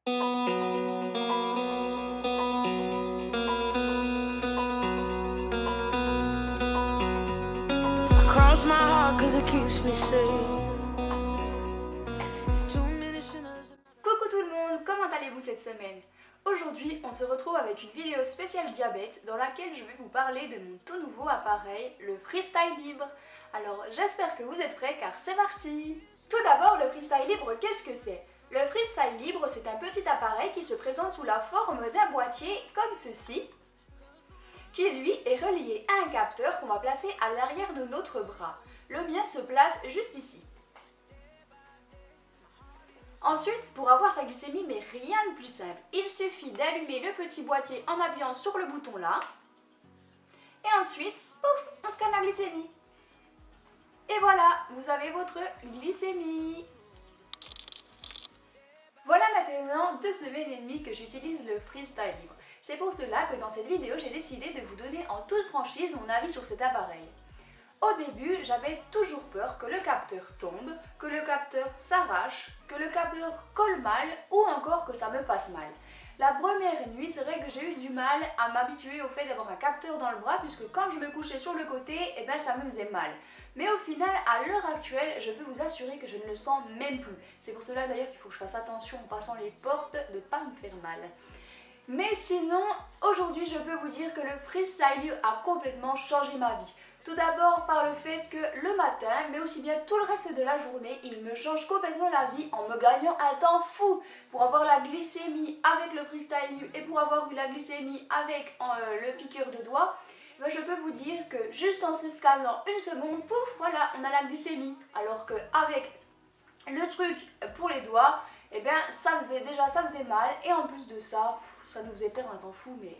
Cross my heart cause it keeps me safe. It's too many sinners. Coucou tout le monde, comment allez-vous cette semaine? Aujourd'hui, on se retrouve avec une vidéo spéciale diabète dans laquelle je vais vous parler de mon tout nouveau appareil, le Freestyle Libre. Alors j'espère que vous êtes prêts car c'est parti! Tout d'abord, le Freestyle Libre, qu'est-ce que c'est? Le Freestyle Libre, c'est un petit appareil qui se présente sous la forme d'un boîtier comme ceci, qui lui est relié à un capteur qu'on va placer à l'arrière de notre bras. Le mien se place juste ici. Ensuite, pour avoir sa glycémie, mais rien de plus simple, il suffit d'allumer le petit boîtier en appuyant sur le bouton là. Et ensuite, pouf, on scanne la glycémie. Et voilà, vous avez votre glycémie. Voilà maintenant 2 semaines et demie que j'utilise le Freestyle Libre. C'est pour cela que dans cette vidéo, j'ai décidé de vous donner en toute franchise mon avis sur cet appareil. Au début, j'avais toujours peur que le capteur tombe, que le capteur s'arrache, que le capteur colle mal ou encore que ça me fasse mal. La première nuit, c'est vrai que j'ai eu du mal à m'habituer au fait d'avoir un capteur dans le bras puisque quand je me couchais sur le côté, ça me faisait mal. Mais au final, à l'heure actuelle, je peux vous assurer que je ne le sens même plus. C'est pour cela d'ailleurs qu'il faut que je fasse attention en passant les portes de ne pas me faire mal. Mais sinon, aujourd'hui, je peux vous dire que le Freestyle Libre a complètement changé ma vie. Tout d'abord par le fait que le matin, mais aussi bien tout le reste de la journée, il me change complètement la vie en me gagnant un temps fou. Pour avoir la glycémie avec le Freestyle Libre et pour avoir eu la glycémie avec le piqueur de doigts, je peux vous dire que juste en se scannant une seconde, pouf, voilà, on a la glycémie. Alors qu'avec le truc pour les doigts, ça faisait mal et en plus de ça, ça nous faisait perdre un temps fou, mais...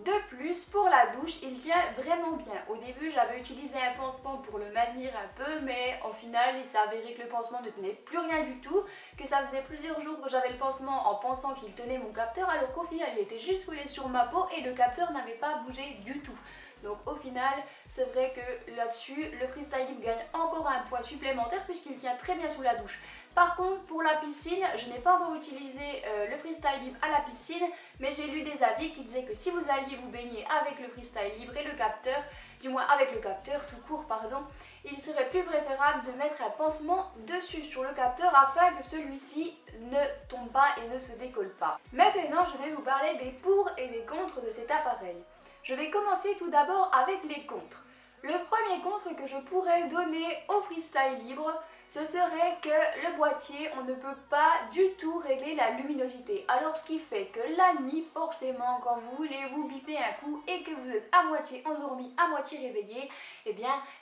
De plus, pour la douche, il tient vraiment bien. Au début, j'avais utilisé un pansement pour le maintenir un peu, mais au final, il s'est avéré que le pansement ne tenait plus rien du tout, que ça faisait plusieurs jours que j'avais le pansement en pensant qu'il tenait mon capteur, alors qu'au final, il était juste collé sur ma peau et le capteur n'avait pas bougé du tout. Donc au final, c'est vrai que là-dessus, le Freestyle Libre gagne encore un poids supplémentaire puisqu'il tient très bien sous la douche. Par contre, pour la piscine, je n'ai pas encore utilisé le Freestyle Libre à la piscine, mais j'ai lu des avis qui disaient que si vous alliez vous baigner avec le Freestyle Libre et le capteur, du moins avec le capteur tout court, pardon, il serait plus préférable de mettre un pansement dessus sur le capteur afin que celui-ci ne tombe pas et ne se décolle pas. Maintenant, je vais vous parler des pour et des contre de cet appareil. Je vais commencer tout d'abord avec les contres. Le premier contre que je pourrais donner au Freestyle Libre, ce serait que le boîtier, on ne peut pas du tout régler la luminosité. Alors ce qui fait que la nuit, forcément, quand vous voulez vous biper un coup et que vous êtes à moitié endormi, à moitié réveillé,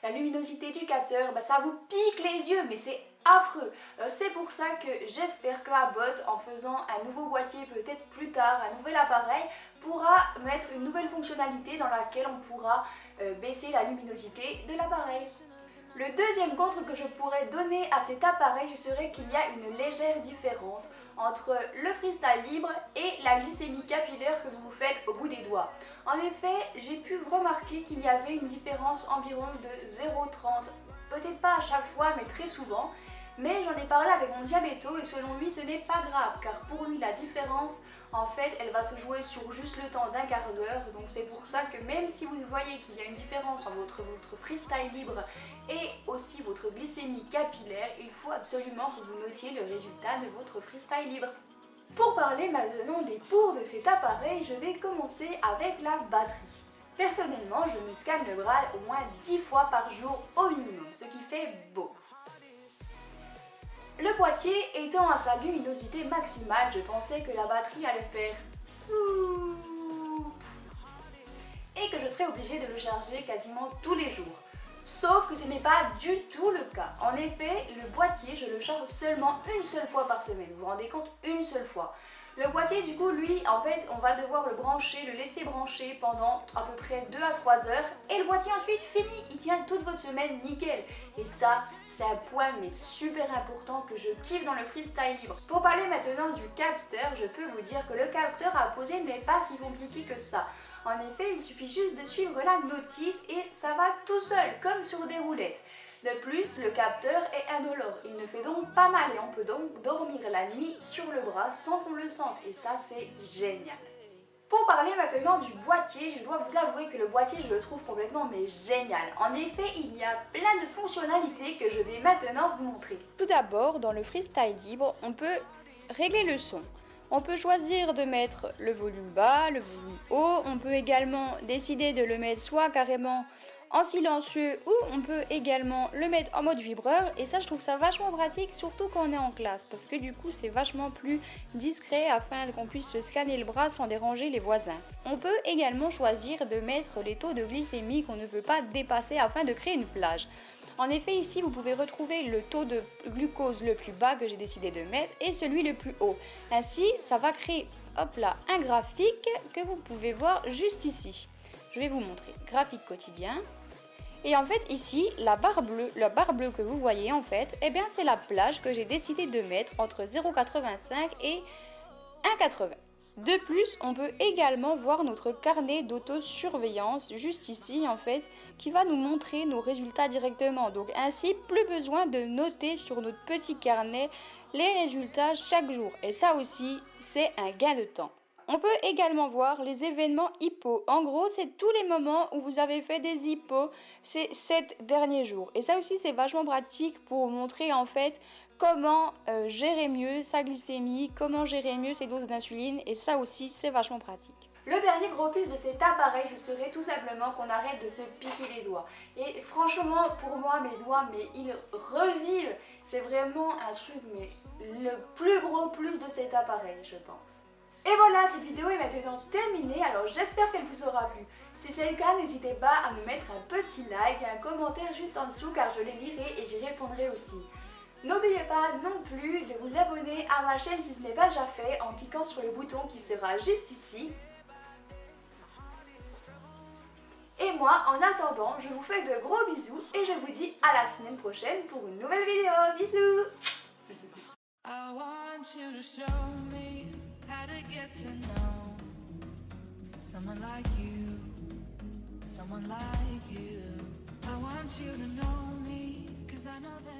la luminosité du capteur, ça vous pique les yeux, mais c'est affreux. C'est pour ça que j'espère que Abbott, en faisant un nouveau boîtier peut-être plus tard, un nouvel appareil, pourra mettre une nouvelle fonctionnalité dans laquelle on pourra baisser la luminosité de l'appareil. Le deuxième contre que je pourrais donner à cet appareil serait qu'il y a une légère différence entre le Freestyle Libre et la glycémie capillaire que vous faites au bout des doigts. En effet, j'ai pu remarquer qu'il y avait une différence environ de 0,30, peut-être pas à chaque fois mais très souvent. Mais j'en ai parlé avec mon diabéto et selon lui ce n'est pas grave car pour lui la différence en fait elle va se jouer sur juste le temps d'un quart d'heure. Donc c'est pour ça que même si vous voyez qu'il y a une différence entre votre Freestyle Libre et aussi votre glycémie capillaire, il faut absolument que vous notiez le résultat de votre Freestyle Libre. Pour parler maintenant des pour de cet appareil, je vais commencer avec la batterie. Personnellement, je me scanne le bras au moins 10 fois par jour au minimum, ce qui fait beaucoup. Le boîtier étant à sa luminosité maximale, je pensais que la batterie allait faire et que je serais obligée de le charger quasiment tous les jours. Sauf que ce n'est pas du tout le cas. En effet, le boîtier, je le charge seulement une seule fois par semaine. Vous vous rendez compte? Une seule fois. Le boîtier, du coup, lui, en fait, on va devoir le brancher, le laisser brancher pendant à peu près 2 à 3 heures. Et le boîtier ensuite fini, il tient toute votre semaine nickel. Et ça, c'est un point mais super important que je kiffe dans le Freestyle Libre. Pour parler maintenant du capteur, je peux vous dire que le capteur à poser n'est pas si compliqué que ça. En effet, il suffit juste de suivre la notice et ça va tout seul, comme sur des roulettes. De plus, le capteur est indolore, il ne fait donc pas mal et on peut donc dormir la nuit sur le bras sans qu'on le sente et ça c'est génial. Pour parler maintenant du boîtier, je dois vous avouer que le boîtier je le trouve complètement mais génial. En effet, il y a plein de fonctionnalités que je vais maintenant vous montrer. Tout d'abord, dans le Freestyle Libre, on peut régler le son. On peut choisir de mettre le volume bas, le volume haut, on peut également décider de le mettre soit carrément en silencieux ou on peut également le mettre en mode vibreur et ça je trouve ça vachement pratique surtout quand on est en classe parce que du coup c'est vachement plus discret afin qu'on puisse se scanner le bras sans déranger les voisins. On peut également choisir de mettre les taux de glycémie qu'on ne veut pas dépasser afin de créer une plage. En effet, ici, vous pouvez retrouver le taux de glucose le plus bas que j'ai décidé de mettre et celui le plus haut. Ainsi, ça va créer, hop là, un graphique que vous pouvez voir juste ici. Je vais vous montrer. Graphique quotidien. Et en fait, ici, la barre bleue que vous voyez, en fait, eh bien, c'est la plage que j'ai décidé de mettre entre 0,85 et 1,80. De plus, on peut également voir notre carnet d'autosurveillance juste ici en fait qui va nous montrer nos résultats directement. Donc ainsi, plus besoin de noter sur notre petit carnet les résultats chaque jour. Et ça aussi, c'est un gain de temps. On peut également voir les événements hypo. En gros, c'est tous les moments où vous avez fait des hippos ces 7 derniers jours. Et ça aussi, c'est vachement pratique pour montrer en fait comment gérer mieux sa glycémie, comment gérer mieux ses doses d'insuline. Et ça aussi, c'est vachement pratique. Le dernier gros plus de cet appareil, ce serait tout simplement qu'on arrête de se piquer les doigts. Et franchement, pour moi, mes doigts, mais ils revivent. C'est vraiment un truc, mais le plus gros plus de cet appareil, je pense. Et voilà, cette vidéo est maintenant terminée, alors j'espère qu'elle vous aura plu. Si c'est le cas, n'hésitez pas à me mettre un petit like et un commentaire juste en dessous car je les lirai et j'y répondrai aussi. N'oubliez pas non plus de vous abonner à ma chaîne si ce n'est pas déjà fait en cliquant sur le bouton qui sera juste ici. Et moi, en attendant, je vous fais de gros bisous et je vous dis à la semaine prochaine pour une nouvelle vidéo. Bisous! How to get to know someone like you, someone like you. I want you to know me, 'cause I know that